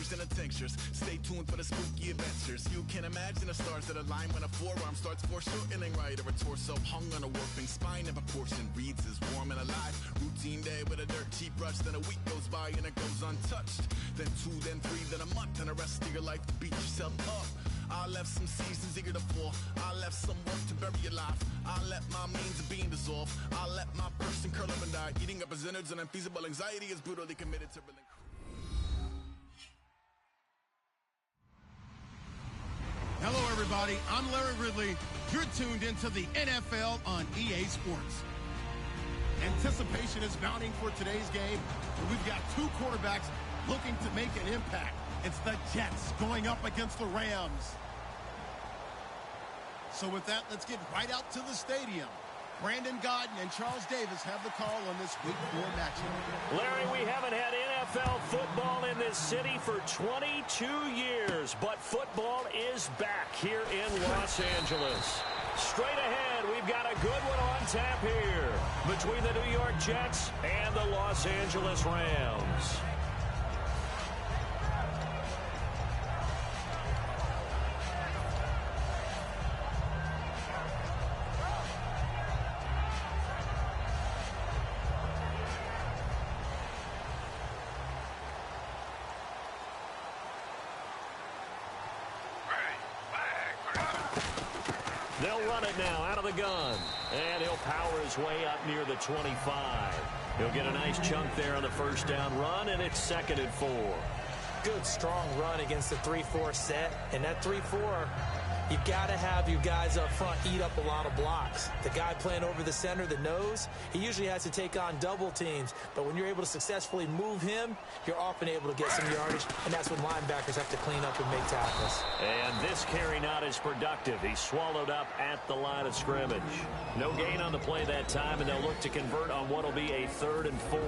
changed into tinctures. Stay tuned for the spooky adventures. You can imagine the stars that align when a forearm starts foreshortening right, or a torso hung on a warping spine. And proportion reads as warm and alive. Routine day with a dirt cheap brush. Then a week goes by and it goes untouched. Then 2, then 3, then a month, and the rest of your life to beat yourself up. I left some seasons eager to fall. I left some work to bury your life. I let my means of being dissolve. I let my person curl up and die. Eating up his innards and unfeasible anxiety is brutally committed to relinquish. Hello, everybody. I'm Larry Ridley. You're tuned into the NFL on EA Sports. Anticipation is mounting for today's game. We've got two quarterbacks looking to make an impact. It's the Jets going up against the Rams. So with that, let's get right out to the stadium. Brandon Godden and Charles Davis have the call on this Week 4 matchup. Larry, we haven't had NFL football in this city for 22 years, but football is back here in Los Angeles. Straight ahead, we've got a good one on tap here between the New York Jets and the Los Angeles Rams. They'll run it now out of the gun. And he'll power his way up near the 25. He'll get a nice chunk there on the first down run, and it's 2nd and 4. Good, strong run against the 3-4 set. And that 3-4, you've got to have your guys up front eat up a lot of blocks. The guy playing over the center, the nose, he usually has to take on double teams. But when you're able to successfully move him, you're often able to get some yardage, and that's when linebackers have to clean up and make tackles. And this carry not as productive. He's swallowed up at the line of scrimmage. No gain on the play that time, and they'll look to convert on what will be a 3rd and 4.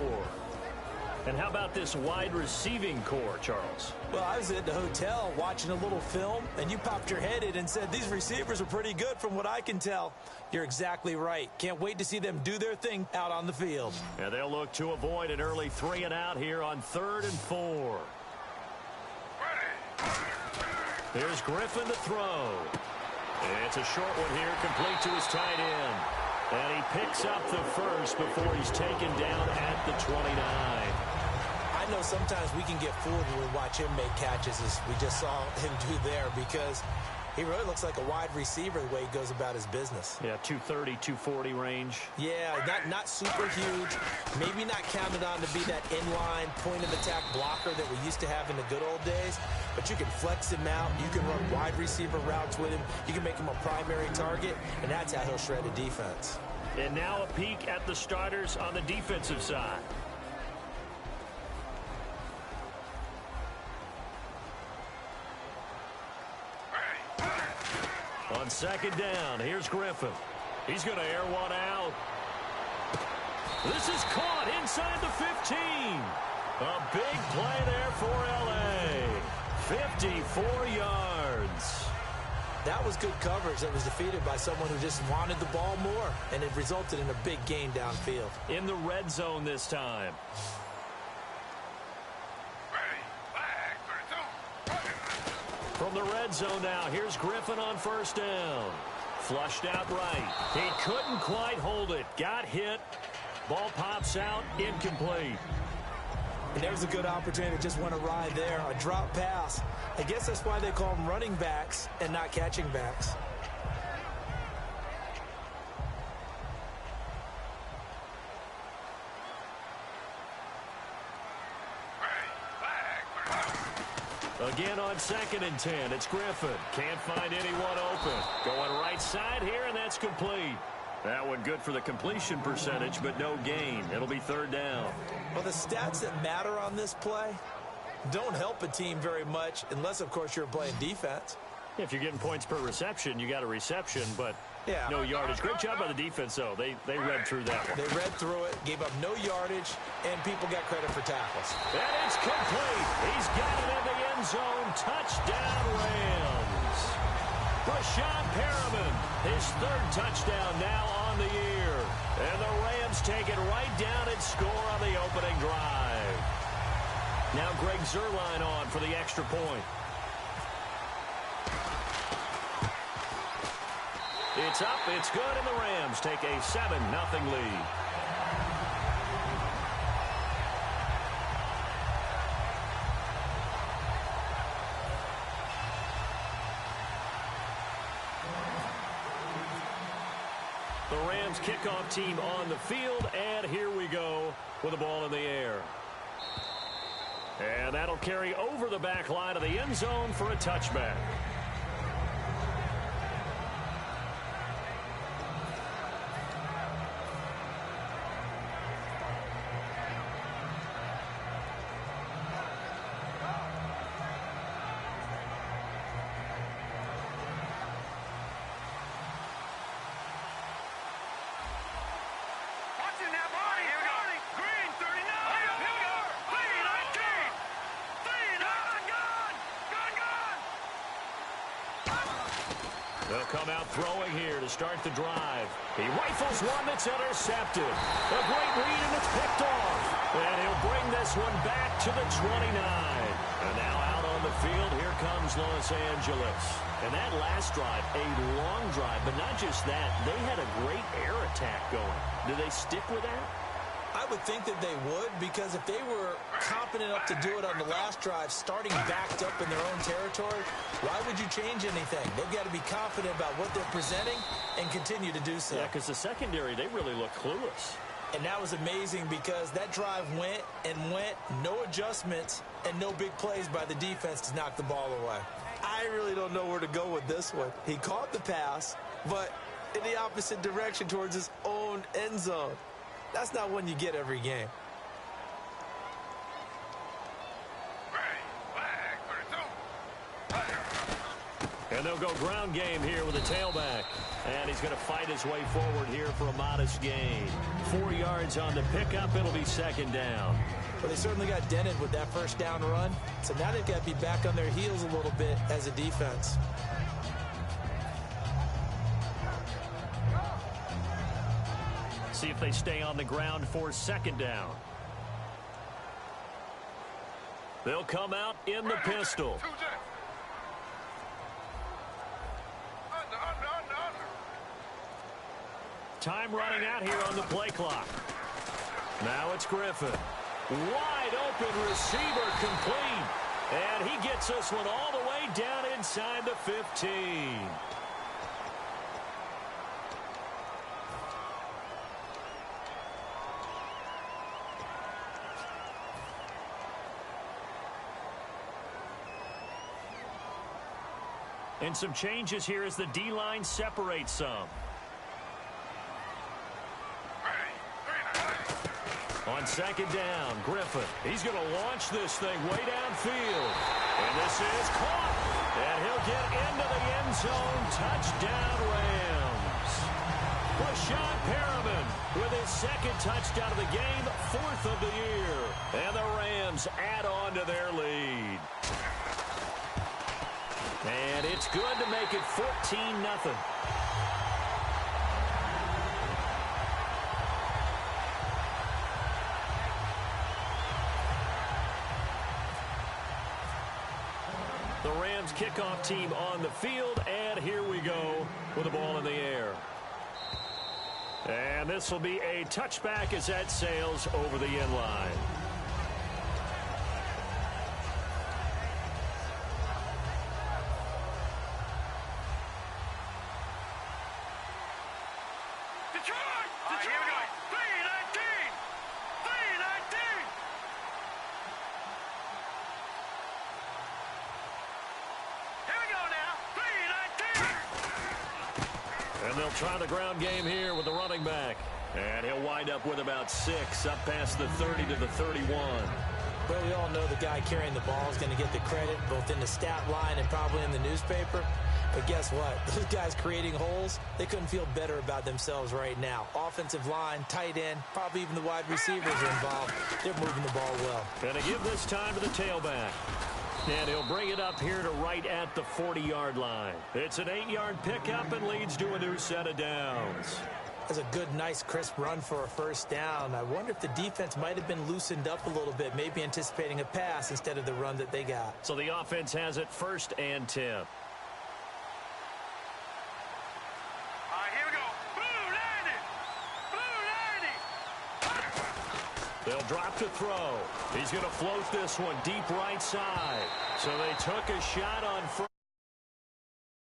And how about this wide receiving core, Charles? Well, I was at the hotel watching a little film, and you popped your head in and said, these receivers are pretty good from what I can tell. You're exactly right. Can't wait to see them do their thing out on the field. And they'll look to avoid an early 3 and out here on 3rd and 4. Here's Griffin to throw. It's a short one here, complete to his tight end. And he picks up the first before he's taken down at the 29. I know sometimes we can get fooled when we watch him make catches, as we just saw him do there, because he really looks like a wide receiver the way he goes about his business. Yeah, 230, 240 range. Yeah, not super huge. Maybe not counted on to be that inline point-of-attack blocker that we used to have in the good old days, but you can flex him out. You can run wide receiver routes with him. You can make him a primary target, and that's how he'll shred a defense. And now a peek at the starters on the defensive side. On 2nd down, here's Griffin. He's going to air one out. This is caught inside the 15. A big play there for L.A. 54 yards. That was good coverage that was defeated by someone who just wanted the ball more, and it resulted in a big gain downfield. In the red zone this time. From the red zone now, here's Griffin on 1st down. Flushed out right. He couldn't quite hold it. Got hit. Ball pops out. Incomplete. And there's a good opportunity to just went awry there. A drop pass. I guess that's why they call them running backs and not catching backs. Again on 2nd and 10, it's Griffin. Can't find anyone open. Going right side here, and that's complete. That one good for the completion percentage, but no gain. It'll be 3rd down. Well, the stats that matter on this play don't help a team very much, unless, of course, you're playing defense. If you're getting points per reception, you got a reception, but yeah, no yardage. Great job by the defense, though. They read through that one. They read through it, gave up no yardage, and people got credit for tackles. And it's complete. He's got it in the end zone. Touchdown, Rams. Brashad Perriman, his 3rd touchdown now on the year. And the Rams take it right down and score on the opening drive. Now Greg Zuerlein on for the extra point. It's up, it's good, and the Rams take a 7-0 lead. The Rams kickoff team on the field, and here we go with the ball in the air. And that'll carry over the back line of the end zone for a touchback. They'll come out throwing here to start the drive. He rifles one that's intercepted. A great read, and it's picked off. And he'll bring this one back to the 29. And now out on the field, here comes Los Angeles. And that last drive, a long drive, but not just that. They had a great air attack going. Do they stick with that? I would think that they would, because if they were confident enough to do it on the last drive, starting backed up in their own territory, why would you change anything? They've got to be confident about what they're presenting and continue to do so. Yeah, because the secondary, they really look clueless. And that was amazing because that drive went and went, no adjustments, and no big plays by the defense to knock the ball away. I really don't know where to go with this one. He caught the pass, but in the opposite direction towards his own end zone. That's not one you get every game. And they'll go ground game here with a tailback. And he's going to fight his way forward here for a modest gain. 4 yards on the pickup. It'll be second down. Well, they certainly got dented with that first down run. So now they've got to be back on their heels a little bit as a defense. See if they stay on the ground for second down. They'll come out in the pistol. Time running out here on the play clock. Now it's Griffin. Wide open receiver complete. And he gets this one all the way down inside the 15. And some changes here as the D-line separates some. On second down, Griffin. He's going to launch this thing way downfield. And this is caught. And he'll get into the end zone. Touchdown, Rams. Rashawn Perriman with his second touchdown of the game, 4th of the year. And the Rams add on to their lead. And it's good to make it 14-0. The Rams kickoff team on the field, and here we go with the ball in the air. And this will be a touchback as that sails over the end line. They'll try the ground game here with the running back. And he'll wind up with about 6 up past the 30 to the 31. Well, we all know the guy carrying the ball is going to get the credit both in the stat line and probably in the newspaper. But guess what? Those guys creating holes, they couldn't feel better about themselves right now. Offensive line, tight end, probably even the wide receivers are involved. They're moving the ball well. Going to give this time to the tailback. And he'll bring it up here to right at the 40-yard line. It's an 8-yard pickup and leads to a new set of downs. That's a good, nice, crisp run for a first down. I wonder if the defense might have been loosened up a little bit, maybe anticipating a pass instead of the run that they got. So the offense has it 1st and 10. All right, here we go. Blue 90. Blue 90. They'll drop to throw. He's going to float this one deep right side. So they took a shot on 1st